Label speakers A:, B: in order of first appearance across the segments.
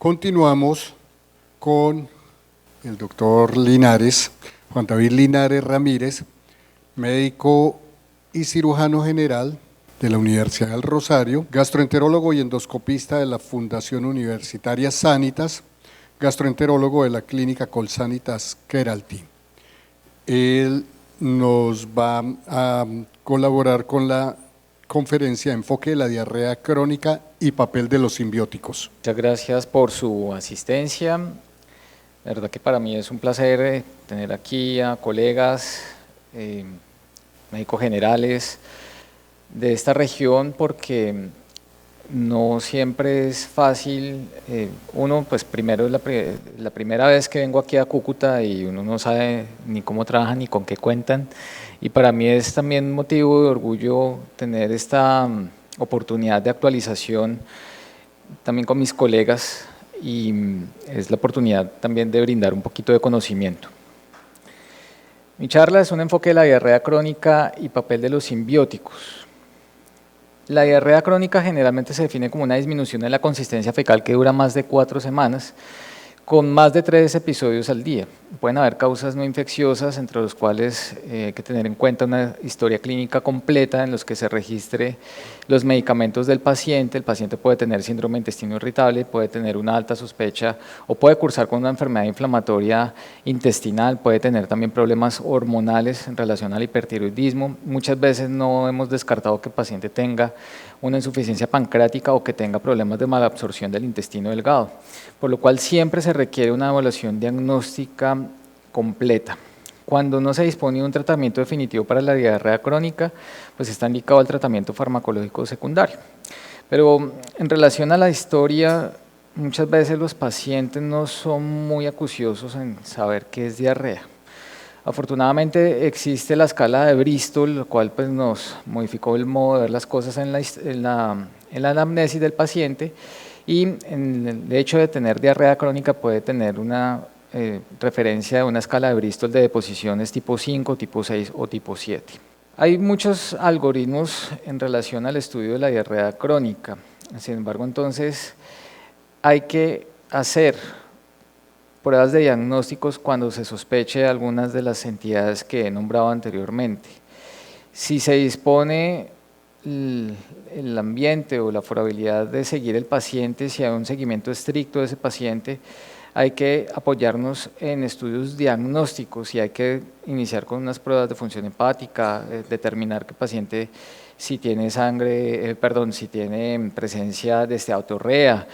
A: Continuamos con el doctor Linares, Juan David Linares Ramírez, médico y cirujano general de la Universidad del Rosario, gastroenterólogo y endoscopista de la Fundación Universitaria Sanitas, gastroenterólogo de la Clínica Colsanitas Queraltí. Él nos va a colaborar con la conferencia Enfoque de la diarrea crónica y papel de los simbióticos.
B: Muchas gracias por su asistencia. La verdad que para mí es un placer tener aquí a colegas, médicos generales de esta región, porque no siempre es fácil. Uno, pues primero es la primera vez que vengo aquí a Cúcuta y uno no sabe ni cómo trabajan ni con qué cuentan. Y para mí es también motivo de orgullo tener esta oportunidad de actualización también con mis colegas, y es la oportunidad también de brindar un poquito de conocimiento. Mi charla es un enfoque de la diarrea crónica y papel de los simbióticos. La diarrea crónica generalmente se define como una disminución de la consistencia fecal que dura más de 4 semanas, con más de 3 episodios al día. Pueden haber causas no infecciosas, entre los cuales hay que tener en cuenta una historia clínica completa en los que se registre los medicamentos del paciente. El paciente puede tener síndrome de intestino irritable, puede tener una alta sospecha o puede cursar con una enfermedad inflamatoria intestinal, puede tener también problemas hormonales en relación al hipertiroidismo. Muchas veces no hemos descartado que el paciente tenga una insuficiencia pancreática o que tenga problemas de malabsorción del intestino delgado, por lo cual siempre se requiere una evaluación diagnóstica completa. Cuando no se dispone de un tratamiento definitivo para la diarrea crónica, pues está indicado el tratamiento farmacológico secundario. Pero en relación a la historia, muchas veces los pacientes no son muy acuciosos en saber qué es diarrea. Afortunadamente existe la escala de Bristol, lo cual pues, nos modificó el modo de ver las cosas en la anamnesis del paciente, y en el hecho de tener diarrea crónica puede tener una referencia de una escala de Bristol de deposiciones tipo 5, tipo 6 o tipo 7. Hay muchos algoritmos en relación al estudio de la diarrea crónica. Sin embargo, entonces hay que hacer pruebas de diagnósticos cuando se sospeche de algunas de las entidades que he nombrado anteriormente. Si se dispone el ambiente o la favorabilidad de seguir el paciente, si hay un seguimiento estricto de ese paciente, hay que apoyarnos en estudios diagnósticos y hay que iniciar con unas pruebas de función hepática, determinar que el paciente si tiene si tiene presencia de esteatorea.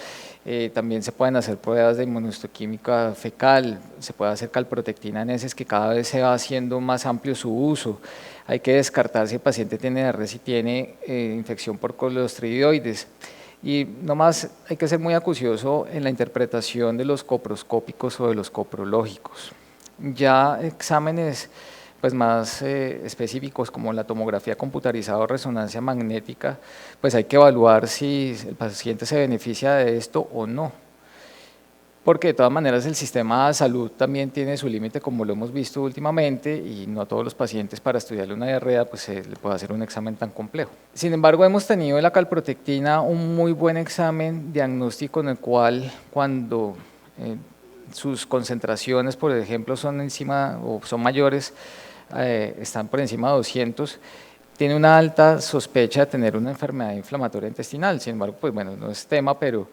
B: También se pueden hacer pruebas de inmunohistoquímica fecal, se puede hacer calprotectina en heces, que cada vez se va haciendo más amplio su uso. Hay que descartar si el paciente tiene diarrea, si tiene infección por clostridoides. Y nomás hay que ser muy acucioso en la interpretación de los coproscópicos o de los coprológicos. Ya exámenes pues más específicos como la tomografía computarizada o resonancia magnética, pues hay que evaluar si el paciente se beneficia de esto o no. Porque de todas maneras el sistema de salud también tiene su límite, como lo hemos visto últimamente, y no a todos los pacientes para estudiarle una diarrea pues se le puede hacer un examen tan complejo. Sin embargo, hemos tenido en la calprotectina un muy buen examen diagnóstico en el cual cuando sus concentraciones, por ejemplo, son encima o son mayores, están por encima de 200, tiene una alta sospecha de tener una enfermedad inflamatoria intestinal. Sin embargo, pues bueno, no es tema, pero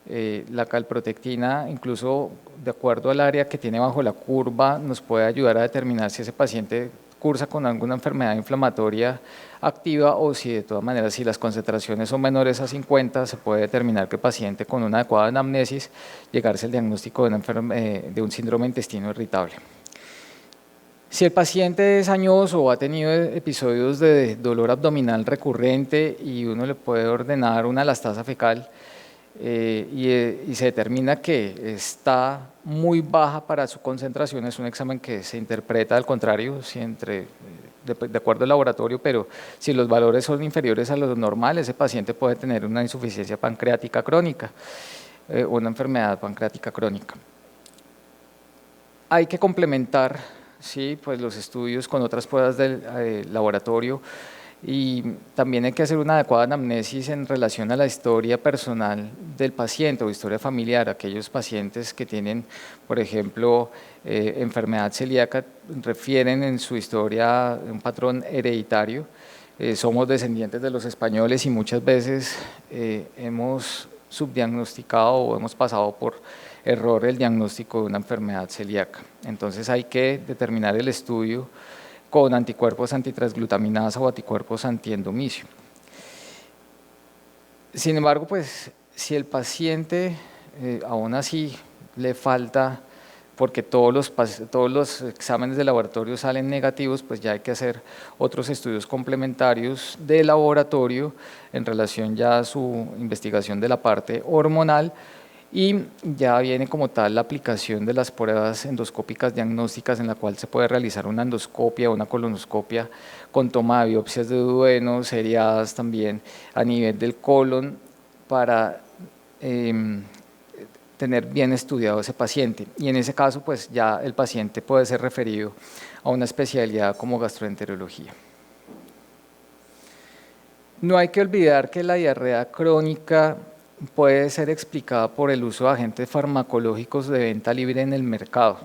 B: la calprotectina, incluso de acuerdo al área que tiene bajo la curva, nos puede ayudar a determinar si ese paciente cursa con alguna enfermedad inflamatoria activa o si de todas maneras, si las concentraciones son menores a 50, se puede determinar que el paciente con una adecuada anamnesis llegarse al diagnóstico de un síndrome de intestino irritable. Si el paciente es añoso o ha tenido episodios de dolor abdominal recurrente y uno le puede ordenar una elastasa fecal y se determina que está muy baja para su concentración, es un examen que se interpreta al contrario, de acuerdo al laboratorio, pero si los valores son inferiores a los normales, ese paciente puede tener una insuficiencia pancreática crónica o una enfermedad pancreática crónica. Hay que complementar, sí, pues los estudios con otras pruebas del laboratorio y también hay que hacer una adecuada anamnesis en relación a la historia personal del paciente o historia familiar. Aquellos pacientes que tienen, por ejemplo, enfermedad celíaca, refieren en su historia un patrón hereditario. Somos descendientes de los españoles y muchas veces hemos subdiagnosticado o hemos pasado por error el diagnóstico de una enfermedad celíaca. Entonces hay que determinar el estudio con anticuerpos antitransglutaminasa o anticuerpos antiendomicio. Sin embargo, pues si el paciente aún así le falta, porque todos los exámenes de laboratorio salen negativos, pues ya hay que hacer otros estudios complementarios de laboratorio en relación ya a su investigación de la parte hormonal, y ya viene como tal la aplicación de las pruebas endoscópicas diagnósticas, en la cual se puede realizar una endoscopia o una colonoscopia con toma de biopsias de duodeno, seriadas también a nivel del colon, para tener bien estudiado ese paciente, y en ese caso pues ya el paciente puede ser referido a una especialidad como gastroenterología. No hay que olvidar que la diarrea crónica puede ser explicada por el uso de agentes farmacológicos de venta libre en el mercado.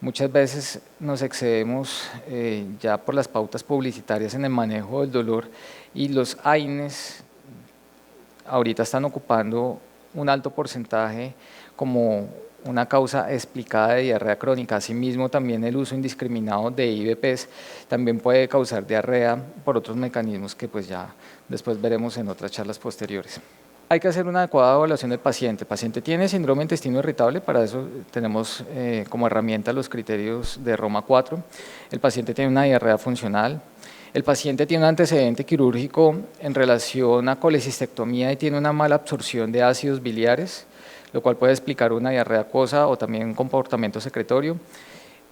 B: Muchas veces nos excedemos ya por las pautas publicitarias en el manejo del dolor, y los AINES ahorita están ocupando un alto porcentaje como una causa explicada de diarrea crónica. Asimismo, también el uso indiscriminado de IVPs también puede causar diarrea por otros mecanismos que pues ya después veremos en otras charlas posteriores. Hay que hacer una adecuada evaluación del paciente. El paciente tiene síndrome de intestino irritable, para eso tenemos como herramienta los criterios de Roma 4. El paciente tiene una diarrea funcional. El paciente tiene un antecedente quirúrgico en relación a colecistectomía y tiene una mala absorción de ácidos biliares, lo cual puede explicar una diarrea acuosa o también un comportamiento secretorio.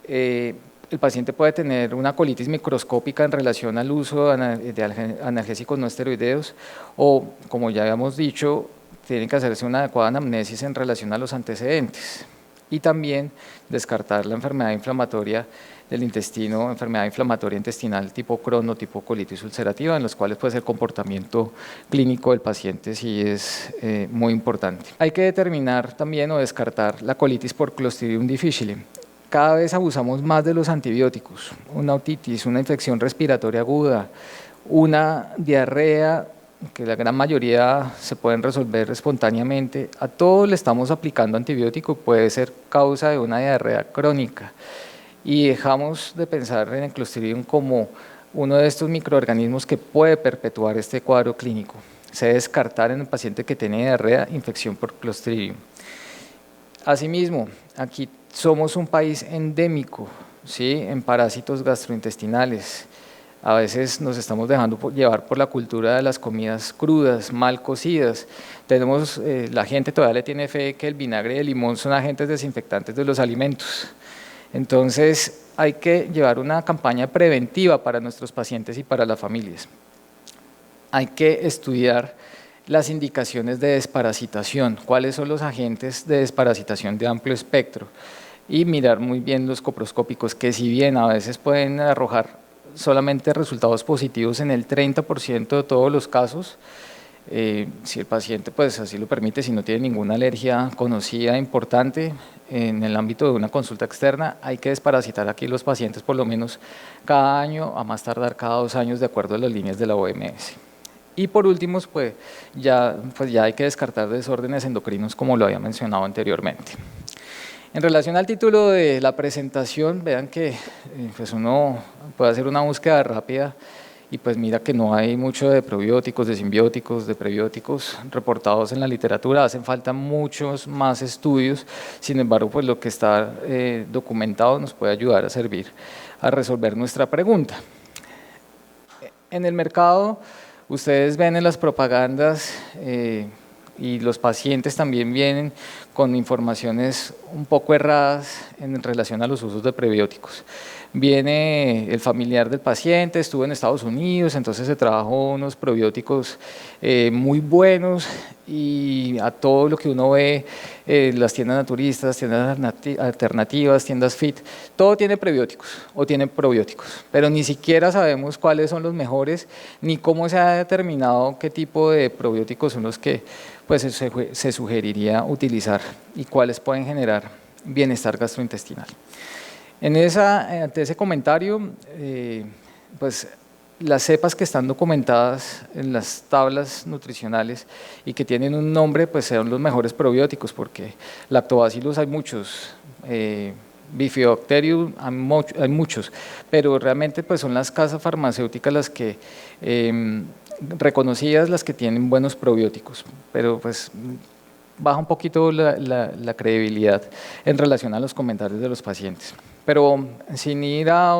B: El paciente puede tener una colitis microscópica en relación al uso de analgésicos no esteroideos, o, como ya habíamos dicho, tiene que hacerse una adecuada anamnesis en relación a los antecedentes, y también descartar la enfermedad inflamatoria del intestino, enfermedad inflamatoria intestinal tipo Crohn o tipo colitis ulcerativa, en los cuales pues el comportamiento clínico del paciente sí es muy importante. Hay que determinar también o descartar la colitis por Clostridium difficile. Cada vez abusamos más de los antibióticos. Una otitis, una infección respiratoria aguda, una diarrea, que la gran mayoría se pueden resolver espontáneamente, a todos le estamos aplicando antibiótico, puede ser causa de una diarrea crónica, y dejamos de pensar en el Clostridium como uno de estos microorganismos que puede perpetuar este cuadro clínico. Se debe descartar en el paciente que tiene diarrea infección por Clostridium. Asimismo, aquí somos un país endémico, ¿sí?, en parásitos gastrointestinales. A veces nos estamos dejando llevar por la cultura de las comidas crudas, mal cocidas. La gente todavía le tiene fe que el vinagre y el limón son agentes desinfectantes de los alimentos. Entonces hay que llevar una campaña preventiva para nuestros pacientes y para las familias. Hay que estudiar las indicaciones de desparasitación, cuáles son los agentes de desparasitación de amplio espectro, y mirar muy bien los coproscópicos, que si bien a veces pueden arrojar solamente resultados positivos en el 30% de todos los casos, si el paciente pues así lo permite, si no tiene ninguna alergia conocida importante en el ámbito de una consulta externa, hay que desparasitar aquí los pacientes por lo menos cada año, a más tardar cada 2 años, de acuerdo a las líneas de la OMS. Y por último, pues ya hay que descartar desórdenes endocrinos, como lo había mencionado anteriormente. En relación al título de la presentación, vean que pues uno puede hacer una búsqueda rápida y pues mira que no hay mucho de probióticos, de simbióticos, de prebióticos reportados en la literatura. Hacen falta muchos más estudios. Sin embargo, pues lo que está documentado nos puede ayudar a servir a resolver nuestra pregunta. En el mercado, ustedes ven en las propagandas y los pacientes también vienen con informaciones un poco erradas en relación a los usos de prebióticos. viene el familiar del paciente, estuvo en Estados Unidos, entonces se trabajó unos probióticos muy buenos, y a todo lo que uno ve, las tiendas naturistas, tiendas alternativas, tiendas fit, todo tiene prebióticos o tiene probióticos, pero ni siquiera sabemos cuáles son los mejores, ni cómo se ha determinado qué tipo de probióticos son los que pues, se sugeriría utilizar y cuáles pueden generar bienestar gastrointestinal. Ante ese comentario, pues las cepas que están documentadas en las tablas nutricionales y que tienen un nombre, pues son los mejores probióticos, porque lactobacillus hay muchos, Bifidobacterium hay muchos, pero realmente pues son las casas farmacéuticas las que reconocidas, las que tienen buenos probióticos, pero pues baja un poquito la credibilidad en relación a los comentarios de los pacientes. Pero sin ir a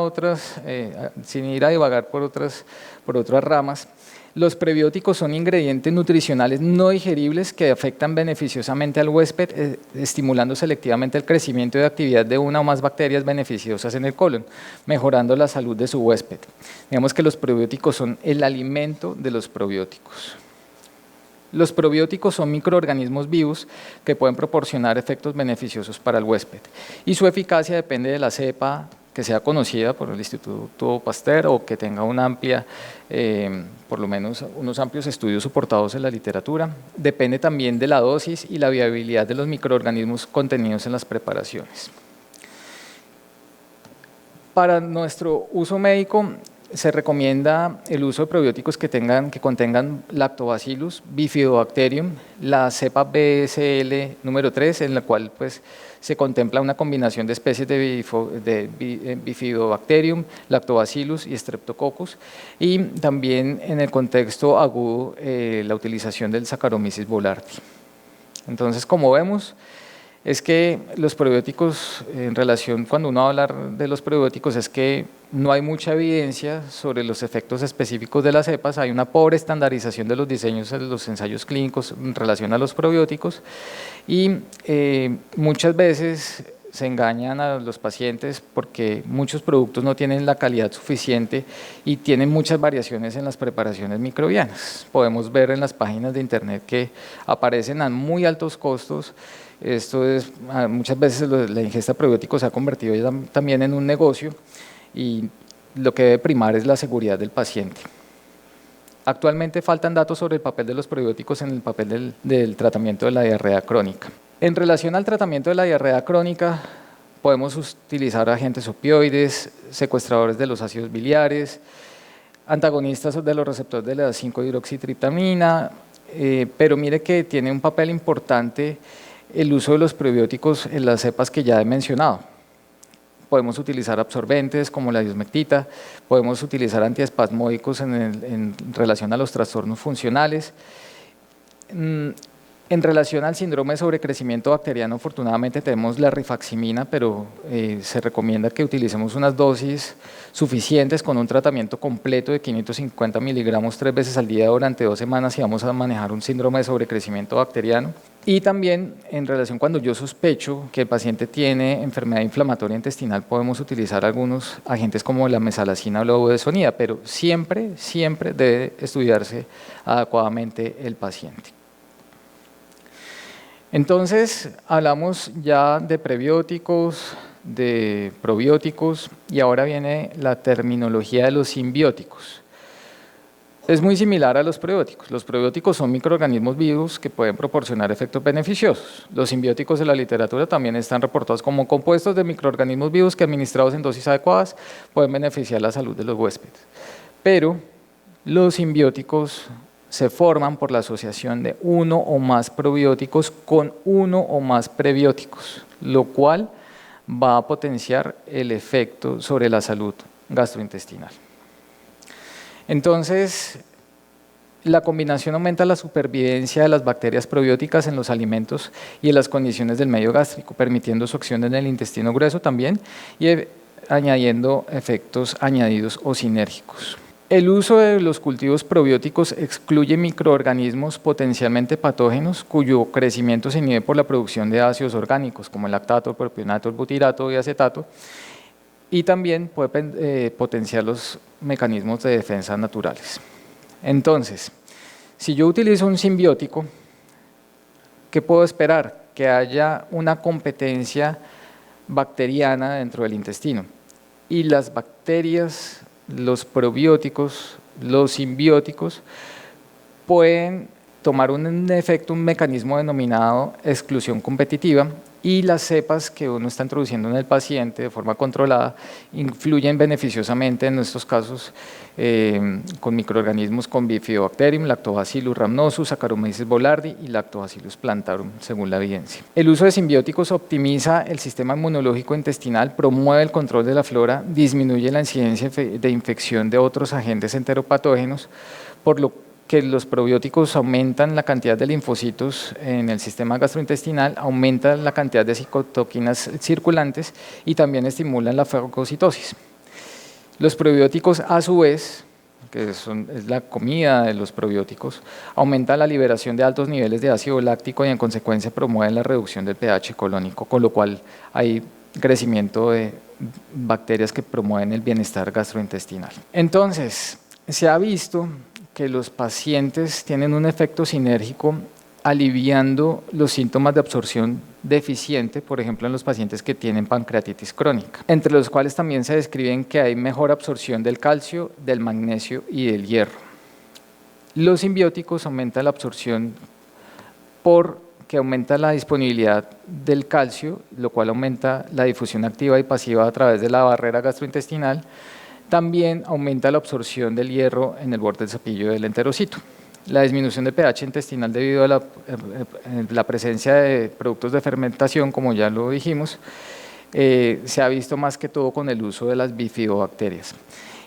B: divagar por otras ramas, los prebióticos son ingredientes nutricionales no digeribles que afectan beneficiosamente al huésped, estimulando selectivamente el crecimiento y actividad de una o más bacterias beneficiosas en el colon, mejorando la salud de su huésped. Digamos que los prebióticos son el alimento de los probióticos. Los probióticos son microorganismos vivos que pueden proporcionar efectos beneficiosos para el huésped, y su eficacia depende de la cepa que sea conocida por el Instituto Pasteur o que tenga una amplia, por lo menos unos amplios estudios soportados en la literatura. Depende también de la dosis y la viabilidad de los microorganismos contenidos en las preparaciones. Para nuestro uso médico, se recomienda el uso de probióticos que contengan Lactobacillus, Bifidobacterium, la cepa BSL número 3, en la cual pues, se contempla una combinación de especies de Bifidobacterium, Lactobacillus y Streptococcus, y también en el contexto agudo la utilización del Saccharomyces boulardii. Entonces, como vemos, es que los probióticos, en relación, cuando uno va a hablar de los probióticos, es que no hay mucha evidencia sobre los efectos específicos de las cepas, hay una pobre estandarización de los diseños de los ensayos clínicos en relación a los probióticos, y muchas veces se engañan a los pacientes porque muchos productos no tienen la calidad suficiente y tienen muchas variaciones en las preparaciones microbianas. Podemos ver en las páginas de internet que aparecen a muy altos costos. Esto es, muchas veces la ingesta de probióticos se ha convertido ya también en un negocio, y lo que debe primar es la seguridad del paciente. Actualmente faltan datos sobre el papel de los probióticos en el papel del tratamiento de la diarrea crónica. En relación al tratamiento de la diarrea crónica, podemos utilizar agentes opioides, secuestradores de los ácidos biliares, antagonistas de los receptores de la 5-hidroxitriptamina, pero mire que tiene un papel importante el uso de los probióticos en las cepas que ya he mencionado. Podemos utilizar absorbentes como la diosmectita, podemos utilizar antiespasmódicos en relación a los trastornos funcionales. En relación al síndrome de sobrecrecimiento bacteriano, afortunadamente tenemos la rifaximina, pero se recomienda que utilicemos unas dosis suficientes con un tratamiento completo de 550 miligramos 3 veces al día durante 2 semanas si vamos a manejar un síndrome de sobrecrecimiento bacteriano. Y también en relación cuando yo sospecho que el paciente tiene enfermedad inflamatoria intestinal, podemos utilizar algunos agentes como la mesalazina o la budesonida, pero siempre debe estudiarse adecuadamente el paciente. Entonces, hablamos ya de prebióticos, de probióticos, y ahora viene la terminología de los simbióticos. Es muy similar a los prebióticos. Los prebióticos son microorganismos vivos que pueden proporcionar efectos beneficiosos. Los simbióticos en la literatura también están reportados como compuestos de microorganismos vivos que, administrados en dosis adecuadas, pueden beneficiar la salud de los huéspedes. Pero los simbióticos se forman por la asociación de uno o más probióticos con uno o más prebióticos, lo cual va a potenciar el efecto sobre la salud gastrointestinal. Entonces, la combinación aumenta la supervivencia de las bacterias probióticas en los alimentos y en las condiciones del medio gástrico, permitiendo su acción en el intestino grueso también y añadiendo efectos añadidos o sinérgicos. El uso de los cultivos probióticos excluye microorganismos potencialmente patógenos cuyo crecimiento se inhibe por la producción de ácidos orgánicos como el lactato, el propionato, el butirato y acetato, y también puede potenciar los mecanismos de defensa naturales. Entonces, si yo utilizo un simbiótico, ¿qué puedo esperar? Que haya una competencia bacteriana dentro del intestino. Y las bacterias, los probióticos, los simbióticos pueden tomar un efecto, un mecanismo denominado exclusión competitiva, y las cepas que uno está introduciendo en el paciente de forma controlada influyen beneficiosamente en estos casos con microorganismos con Bifidobacterium, Lactobacillus rhamnosus, Saccharomyces boulardii y Lactobacillus plantarum, según la evidencia. El uso de simbióticos optimiza el sistema inmunológico intestinal, promueve el control de la flora, disminuye la incidencia de infección de otros agentes enteropatógenos, por lo que los probióticos aumentan la cantidad de linfocitos en el sistema gastrointestinal, aumentan la cantidad de citoquinas circulantes y también estimulan la fagocitosis. Los probióticos, a su vez, que es la comida de los probióticos, aumentan la liberación de altos niveles de ácido láctico y en consecuencia promueven la reducción del pH colónico, con lo cual hay crecimiento de bacterias que promueven el bienestar gastrointestinal. Entonces, se ha visto que los pacientes tienen un efecto sinérgico aliviando los síntomas de absorción deficiente, por ejemplo en los pacientes que tienen pancreatitis crónica, entre los cuales también se describen que hay mejor absorción del calcio, del magnesio y del hierro. Los simbióticos aumentan la absorción porque aumenta la disponibilidad del calcio, lo cual aumenta la difusión activa y pasiva a través de la barrera gastrointestinal. También aumenta la absorción del hierro en el borde del cepillo del enterocito. La disminución de pH intestinal debido a la presencia de productos de fermentación, como ya lo dijimos, se ha visto más que todo con el uso de las bifidobacterias.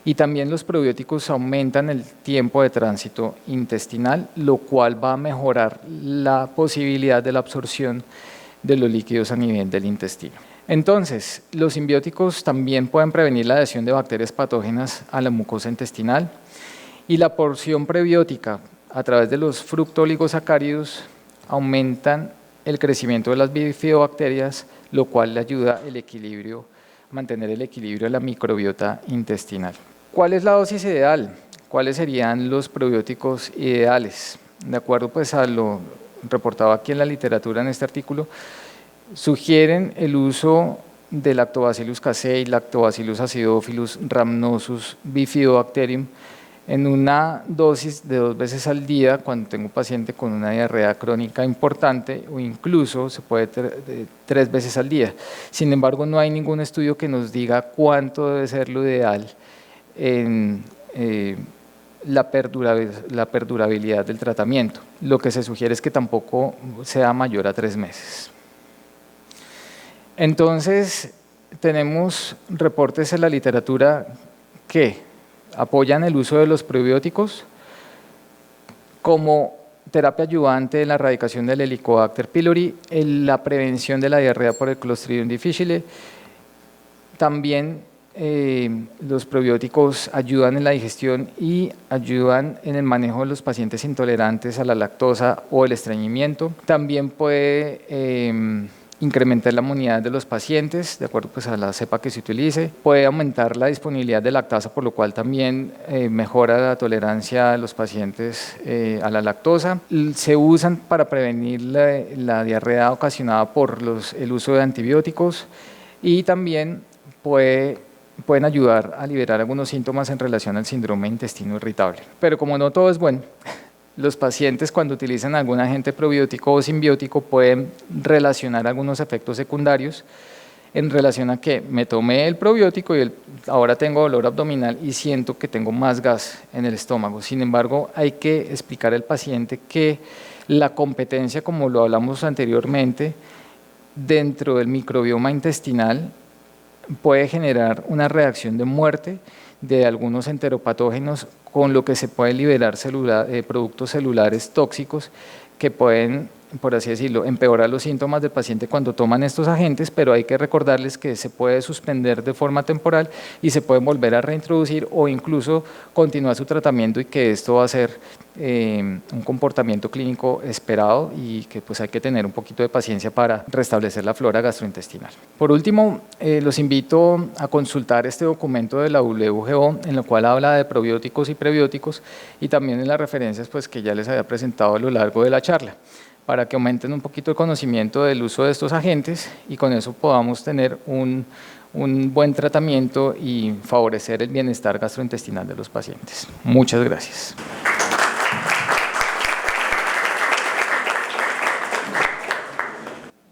B: Y también los probióticos aumentan el tiempo de tránsito intestinal, lo cual va a mejorar la posibilidad de la absorción de los líquidos a nivel del intestino. Entonces, los simbióticos también pueden prevenir la adhesión de bacterias patógenas a la mucosa intestinal, y la porción prebiótica a través de los fructooligosacáridos aumentan el crecimiento de las bifidobacterias, lo cual le ayuda a mantener el equilibrio de la microbiota intestinal. ¿Cuál es la dosis ideal? ¿Cuáles serían los probióticos ideales? De acuerdo pues a lo reportado aquí en la literatura en este artículo, sugieren el uso de Lactobacillus casei, Lactobacillus acidophilus, Rhamnosus, Bifidobacterium en una dosis de 2 veces al día cuando tengo un paciente con una diarrea crónica importante, o incluso se puede 3 veces al día. Sin embargo, no hay ningún estudio que nos diga cuánto debe ser lo ideal en la perdurabilidad del tratamiento. Lo que se sugiere es que tampoco sea mayor a 3 meses. Entonces, tenemos reportes en la literatura que apoyan el uso de los probióticos como terapia ayudante en la erradicación del Helicobacter pylori, en la prevención de la diarrea por el Clostridium difficile. También los probióticos ayudan en la digestión y ayudan en el manejo de los pacientes intolerantes a la lactosa o el estreñimiento. También puede incrementar la inmunidad de los pacientes, de acuerdo pues, a la cepa que se utilice. Puede aumentar la disponibilidad de lactasa, por lo cual también mejora la tolerancia de los pacientes a la lactosa. Se usan para prevenir la diarrea ocasionada por el uso de antibióticos, y también pueden ayudar a liberar algunos síntomas en relación al síndrome de intestino irritable. Pero como no todo es bueno, los pacientes cuando utilizan algún agente probiótico o simbiótico pueden relacionar algunos efectos secundarios en relación a que me tomé el probiótico y ahora tengo dolor abdominal y siento que tengo más gas en el estómago. Sin embargo, hay que explicar al paciente que la competencia, como lo hablamos anteriormente, dentro del microbioma intestinal puede generar una reacción de muerte de algunos enteropatógenos, con lo que se pueden liberar productos celulares tóxicos que pueden por así decirlo, empeorar los síntomas del paciente cuando toman estos agentes, pero hay que recordarles que se puede suspender de forma temporal y se pueden volver a reintroducir o incluso continuar su tratamiento, y que esto va a ser un comportamiento clínico esperado y que pues hay que tener un poquito de paciencia para restablecer la flora gastrointestinal. Por último, los invito a consultar este documento de la WHO en el cual habla de probióticos y prebióticos, y también en las referencias pues que ya les había presentado a lo largo de la charla, para que aumenten un poquito el conocimiento del uso de estos agentes y con eso podamos tener un buen tratamiento y favorecer el bienestar gastrointestinal de los pacientes. Muchas gracias.